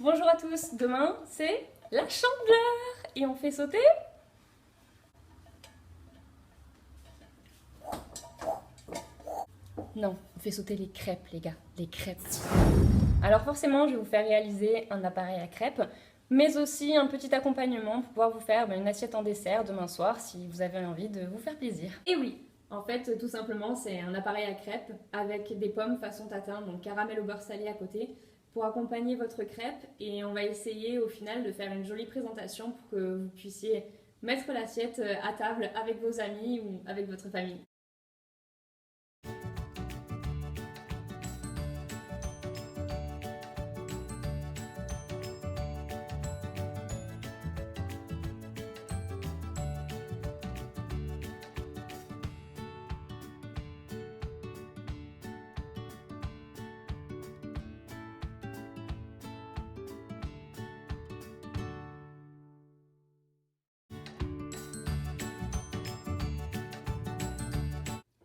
Bonjour à tous, demain c'est la Chandeleur et on fait sauter Non, on fait sauter les crêpes les gars, les crêpes. Alors forcément je vais vous faire réaliser un appareil à crêpes, mais aussi un petit accompagnement pour pouvoir vous faire une assiette en dessert demain soir si vous avez envie de vous faire plaisir. Et oui, en fait tout simplement c'est un appareil à crêpes avec des pommes façon tatin, donc caramel au beurre salé à côté, pour accompagner votre crêpe, et on va essayer au final de faire une jolie présentation pour que vous puissiez mettre l'assiette à table avec vos amis ou avec votre famille.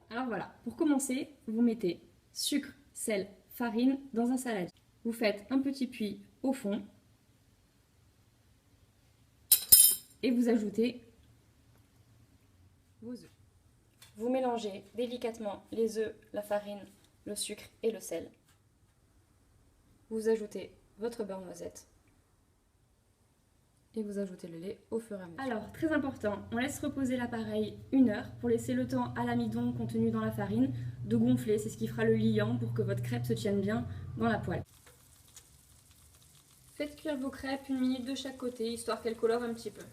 Alors voilà, pour commencer, vous mettez sucre, sel, farine dans un saladier. Vous faites un petit puits au fond et vous ajoutez vos œufs. Vous mélangez délicatement les œufs, la farine, le sucre et le sel. Vous ajoutez votre beurre noisette et vous ajoutez le lait au fur et à mesure. Alors, très important, on laisse reposer l'appareil 1 heure pour laisser le temps à l'amidon contenu dans la farine de gonfler. C'est ce qui fera le liant pour que votre crêpe se tienne bien dans la poêle. Faites cuire vos crêpes 1 minute de chaque côté, histoire qu'elles colorent un petit peu.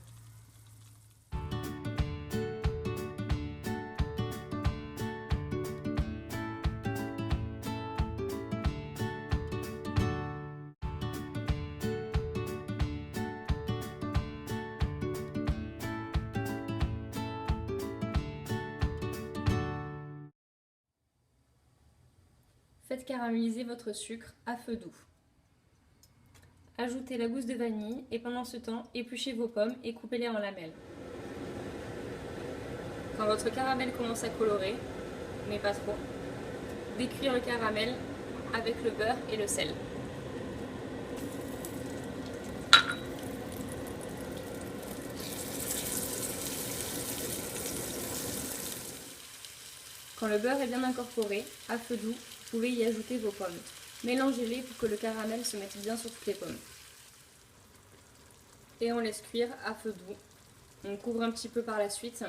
Faites caraméliser votre sucre à feu doux. Ajoutez la gousse de vanille et pendant ce temps, épluchez vos pommes et coupez-les en lamelles. Quand votre caramel commence à colorer, mais pas trop, décuire le caramel avec le beurre et le sel. Quand le beurre est bien incorporé, à feu doux, vous pouvez y ajouter vos pommes. Mélangez-les pour que le caramel se mette bien sur toutes les pommes. Et on laisse cuire à feu doux. On couvre un petit peu par la suite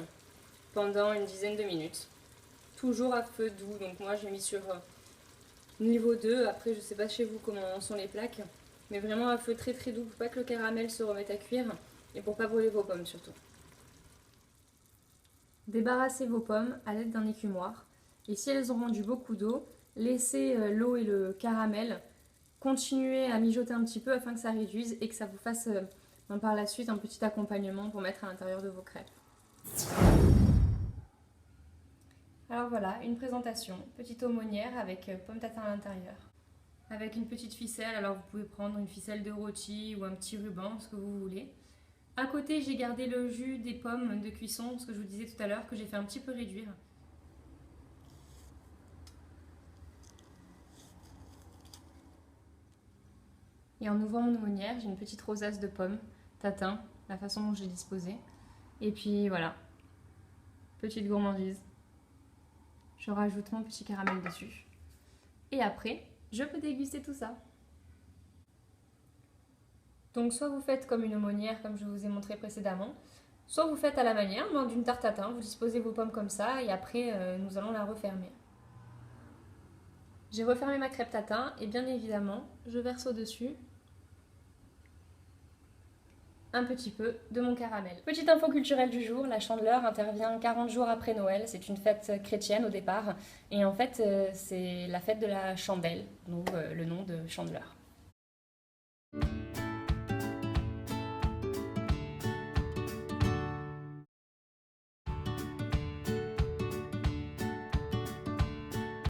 pendant une dizaine de minutes. Toujours à feu doux, donc moi j'ai mis sur niveau 2, après je sais pas chez vous comment sont les plaques, mais vraiment à feu très très doux pour pas que le caramel se remette à cuire et pour pas brûler vos pommes surtout. Débarrassez vos pommes à l'aide d'un écumoire et si elles ont rendu beaucoup d'eau, laissez l'eau et le caramel continuer à mijoter un petit peu afin que ça réduise et que ça vous fasse par la suite un petit accompagnement pour mettre à l'intérieur de vos crêpes. Alors voilà, une présentation, petite aumônière avec pomme tatin à l'intérieur. Avec une petite ficelle, alors vous pouvez prendre une ficelle de rôti ou un petit ruban, ce que vous voulez. À côté, j'ai gardé le jus des pommes de cuisson, ce que je vous disais tout à l'heure, que j'ai fait un petit peu réduire. Et en ouvrant mon aumônière, j'ai une petite rosace de pommes tatin, la façon dont j'ai disposé. Et puis voilà, petite gourmandise. Je rajoute mon petit caramel dessus. Et après, je peux déguster tout ça. Donc soit vous faites comme une aumônière, comme je vous ai montré précédemment, soit vous faites à la manière d'une tarte tatin, vous disposez vos pommes comme ça et après nous allons la refermer. J'ai refermé ma crêpe tatin et bien évidemment, je verse au-dessus un petit peu de mon caramel. Petite info culturelle du jour, la Chandeleur intervient 40 jours après Noël, c'est une fête chrétienne au départ, et en fait c'est la fête de la chandelle, donc le nom de Chandeleur.